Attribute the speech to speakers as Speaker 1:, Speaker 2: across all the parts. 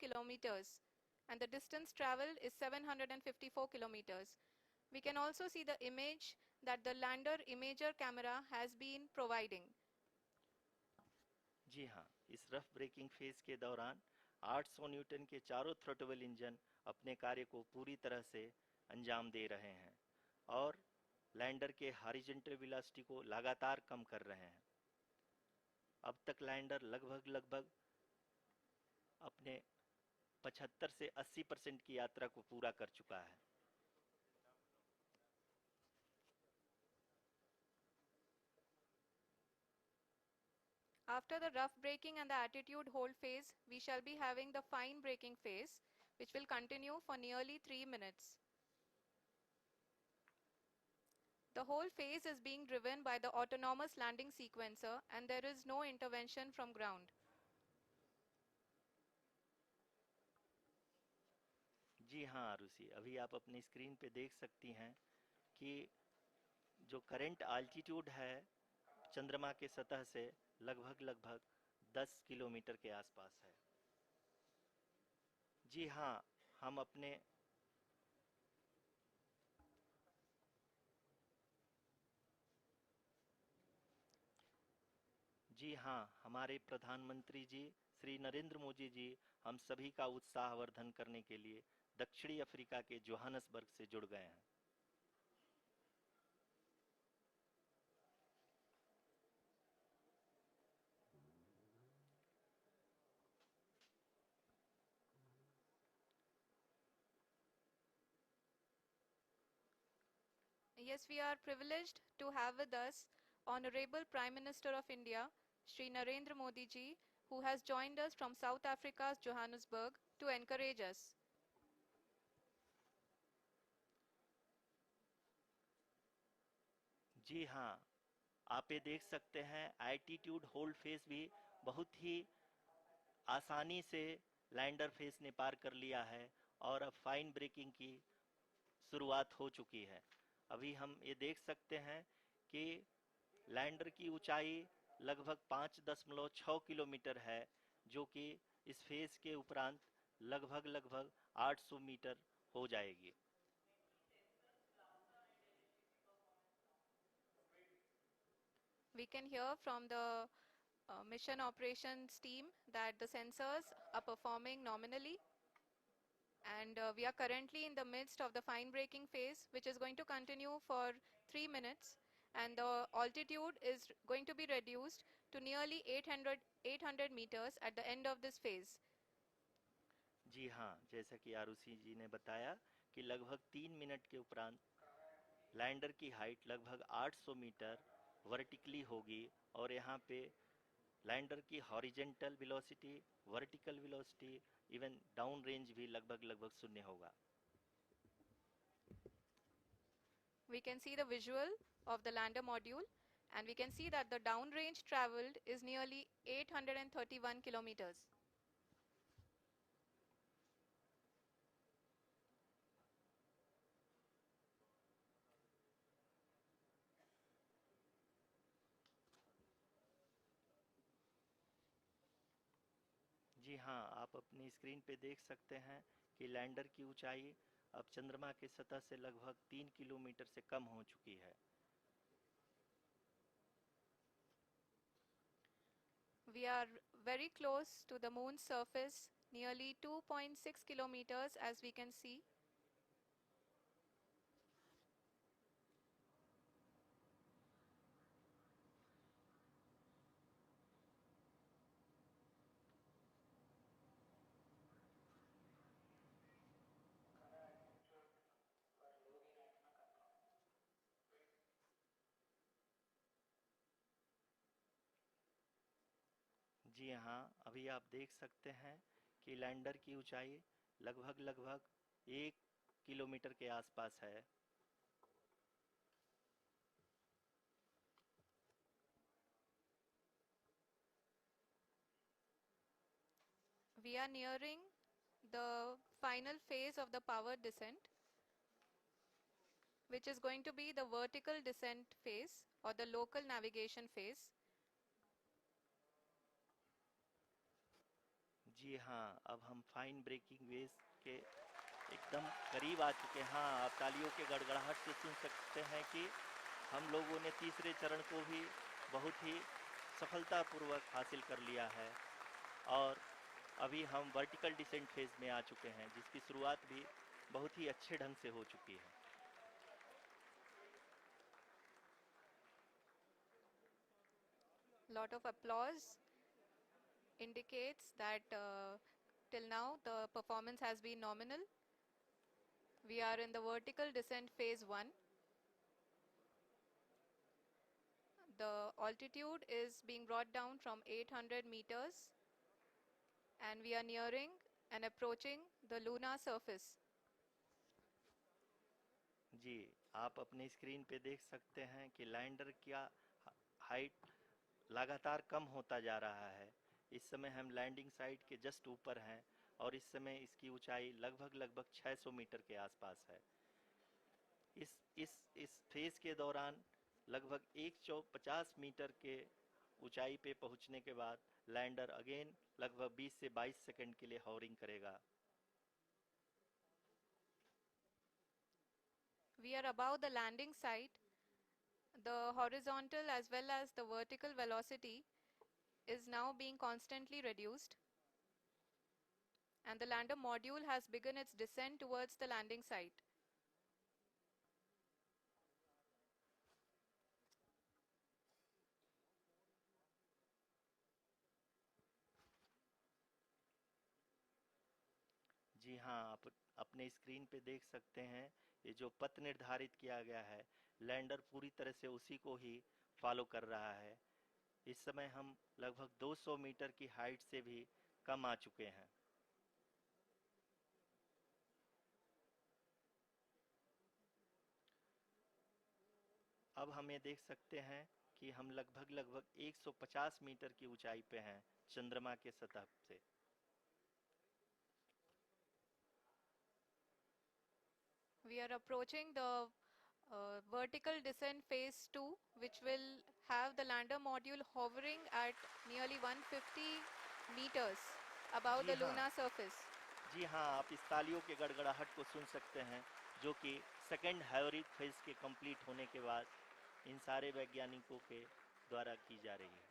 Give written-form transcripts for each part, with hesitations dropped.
Speaker 1: kilometers and the distance traveled is 754 kilometers. We can also see the image that the lander imager camera has been providing.
Speaker 2: जी हाँ, इस rough breaking phase के दौरान 800 Newton के चारों throttle engine अपने कार्य को पूरी तरह से अंजाम दे रहे हैं और लैंडर के हॉरिजॉन्टल वेलोसिटी को लगातार कम कर रहे हैं। अब तक लैंडर लगभग अपने 75 से 80% की यात्रा को पूरा कर चुका है।
Speaker 1: After the rough braking and the attitude hold phase, we shall be having the fine braking phase, which will continue for nearly 3 minutes. The whole phase is being driven by the autonomous landing sequencer and there is no intervention from ground.
Speaker 2: जी हाँ आरुषि, अभी आप अपनी screen पे देख सकती हैं कि जो करंट आल्टीट्यूड है चंद्रमा के सतह से लगभग 10 किलोमीटर के आसपास है। जी हाँ, हम अपने जी हाँ, हमारे प्रधानमंत्री जी श्री नरेंद्र मोदी जी हम सभी का उत्साहवर्धन करने के लिए दक्षिणी अफ्रीका के जोहानसबर्ग से जुड़ गए हैं।
Speaker 1: Yes, we are privileged to have with us Honorable Prime Minister of India, Shri Narendra Modi ji, who has joined us from South Africa's Johannesburg to encourage us.
Speaker 2: जी हाँ, आप ये देख सकते हैं एल्टीट्यूड होल्ड फेस भी बहुत ही आसानी से लैंडर फेस ने पार कर लिया है और अब फाइन ब्रेकिंग की शुरुआत हो चुकी है। अभी हम ये देख सकते हैं कि लैंडर की ऊंचाई लगभग 5.6 किलोमीटर है, जो कि इस फेज के उपरांत लगभग 800 मीटर हो जाएगी।
Speaker 1: We can hear from the mission operations team that the sensors are performing nominally and we are currently in the midst of the fine braking phase, which is going to continue for 3 minutes and the altitude is going to be reduced to nearly 800 meters at the end of this phase.
Speaker 2: जी हाँ, जैसा कि आरुषि जी ने बताया कि लगभग 3 minute के उपरांत lander की हाइट लगभग 800 मीटर वर्टिकली होगी और यहाँ पे लैंडर की horizontal velocity, vertical velocity, even down range भी लगभग शून्य होगा।
Speaker 1: We can see the visual of the lander module and we can see that the downrange traveled is nearly 831 kilometers.
Speaker 2: जी हाँ, आप अपनी स्क्रीन पे देख सकते हैं कि लैंडर की ऊंचाई अब चंद्रमा के सतह से लगभग 3 किलोमीटर से कम हो चुकी है।
Speaker 1: We are very close to the moon's surface, nearly 2.6 kilometers as we can see.
Speaker 2: जी हाँ, अभी आप देख सकते हैं कि लैंडर की ऊंचाई लगभग 1 किलोमीटर के आसपास है।
Speaker 1: We are nearing the final phase of the power descent, which is going to be the vertical descent phase or the local navigation phase.
Speaker 2: जी हाँ, अब हम फाइन ब्रेकिंग वेव्स के एकदम करीब आ चुके हैं। हाँ, आप तालियों के गड़गड़ाहट से सुन सकते हैं कि हम लोगों ने तीसरे चरण को भी बहुत ही सफलतापूर्वक हासिल कर लिया है और अभी हम वर्टिकल डिसेंट फेज में आ चुके हैं, जिसकी शुरुआत भी बहुत ही अच्छे ढंग से हो चुकी है।
Speaker 1: Lot of applause indicates that till now the performance has been nominal. We are in the vertical descent phase 1. The altitude is being brought down from 800 meters and we are nearing and approaching the lunar surface.
Speaker 2: जी, आप अपने screen पे देख सकते हैं कि lander का height लगातार कम होता जा रहा है। इस समय हम लैंडिंग साइट के जस्ट ऊपर हैं और इस समय इसकी ऊंचाई लगभग 600 मीटर के आसपास है। इस फेज के दौरान लगभग 150 मीटर के ऊंचाई पे पहुंचने के बाद लैंडर अगेन लगभग 20 से 22 सेकंड के लिए हॉवरिंग करेगा।
Speaker 1: We are above the landing site. The horizontal as well as the vertical velocity is now being constantly reduced. And the lander module has begun its descent towards the landing site.
Speaker 2: जी हाँ, आप अपने screen पे देख सकते हैं ये जो पथ निर्धारित किया गया है, लैंडर पूरी तरह से उसी को ही फॉलो कर रहा है। इस समय हम लगभग 200 मीटर की हाइट से भी कम आ चुके हैं। अब हम ये देख सकते हैं कि हम लगभग 150 मीटर की ऊंचाई पे हैं चंद्रमा के सतह से।
Speaker 1: We are approaching the vertical descent phase 2, which will have the lander module hovering at nearly 150 meters above
Speaker 2: ji
Speaker 1: the
Speaker 2: हाँ,
Speaker 1: lunar surface.
Speaker 2: जी हाँ, आप इस तालियों के गड़गड़ाहट को सुन सकते हैं, जो कि सेकेंड हाइब्रिड फेज के कंप्लीट होने के बाद इन सारे वैज्ञानिकों के द्वारा की जा रही है।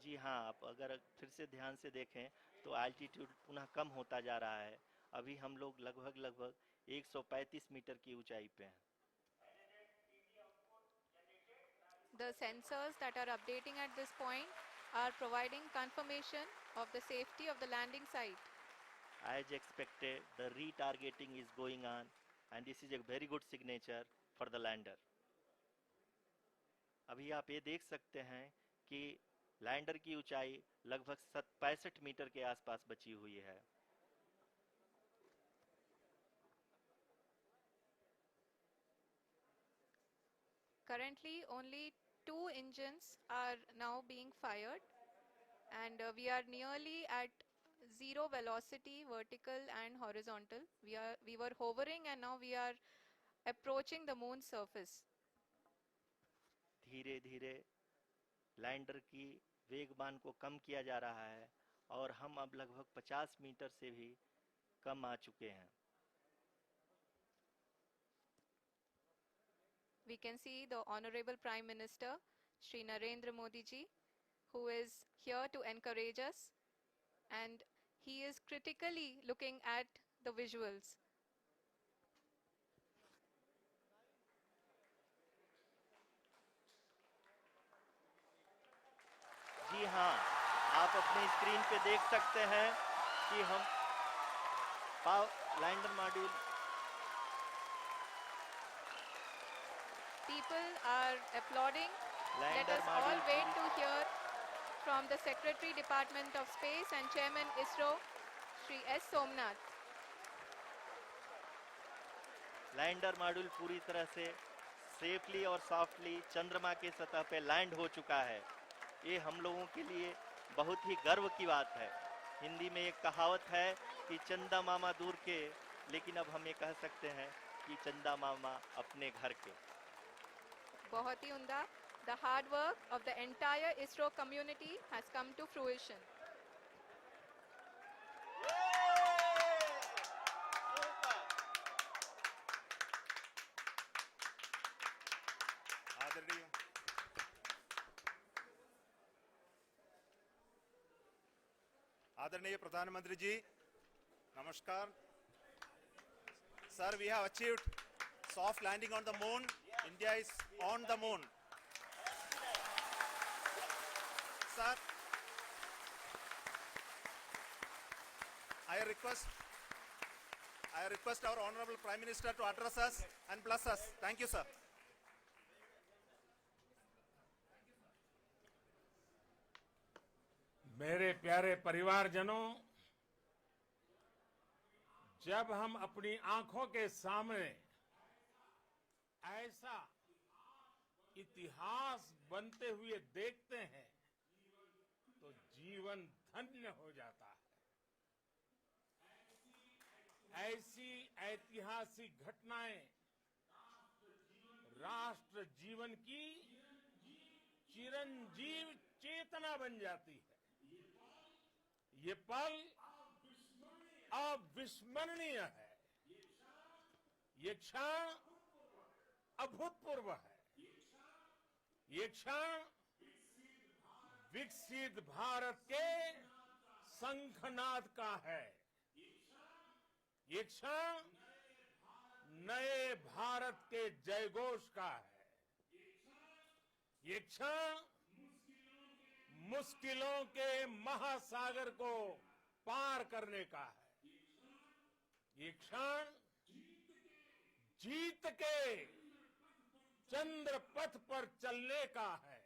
Speaker 2: जी हाँ, आप अगर फिर से ध्यान से देखें तो एल्टीट्यूड पुनः कम होता जा रहा है। अभी हम लोग लगभग 135 मीटर की ऊंचाई पे हैं।
Speaker 1: The sensors that are updating at this point are providing confirmation of the safety of the landing site.
Speaker 2: As expected, the retargeting is going on and this is a very good signature for the lander. अभी आप ये देख सकते हैं कि lander की ऊंचाई लगभग 65 मीटर के आसपास बची हुई है।
Speaker 1: Currently, only 2 engines are now being fired, and we are nearly at zero velocity, vertical and horizontal. We were hovering, and now we are approaching the moon's surface.
Speaker 2: धीरे धीरे लैंडर की वेगमान को कम किया जा रहा है और हम अब लगभग 50 मीटर से भी कम आ चुके हैं।
Speaker 1: We can see the Honorable Prime Minister, Shri Narendra Modi ji, who is here to encourage us, and he is critically looking at the visuals.
Speaker 2: जी हाँ, आप अपने स्क्रीन पे देख सकते हैं कि हम lander module
Speaker 1: People are applauding. Let
Speaker 2: lander
Speaker 1: us all
Speaker 2: module
Speaker 1: wait to hear from the Secretary, Department of Space and Chairman ISRO, Shri S. Somnath.
Speaker 2: Lander module पूरी तरह से सेफली और सॉफ्टली चंद्रमा के सतह पे लैंड हो चुका है। ये हम लोगों के लिए बहुत ही गर्व की बात है। हिंदी में एक कहावत है कि चंदा मामा दूर के, लेकिन अब हम ये कह सकते हैं कि चंदा मामा अपने घर के।
Speaker 1: बहुत ही उम्दा। The hard work of the entire ISRO community has come to fruition.
Speaker 3: आदरणीय आदरणीय प्रधानमंत्री जी, नमस्कार. Sir, we have achieved soft landing on the moon. India is on the moon. Sir, I request our Honorable Prime Minister to address us and bless us. Thank you, sir.
Speaker 4: मेरे प्यारे परिवारजनों, जब हम अपनी आंखों के सामने ऐसा इतिहास बनते हुए देखते हैं तो जीवन धन्य हो जाता है. ऐसी ऐतिहासिक घटनाएं राष्ट्र जीवन की चिरंजीव चेतना बन जाती है. ये पल अविस्मरणीय है. ये क्षण अभूतपूर्व है. ये क्षण विकसित भारत के शंखनाद का है. ये क्षण नए भारत के जयघोष का है. ये क्षण मुश्किलों के महासागर को पार करने का है. ये क्षण जीत के चंद्र पथ पर चलने का है.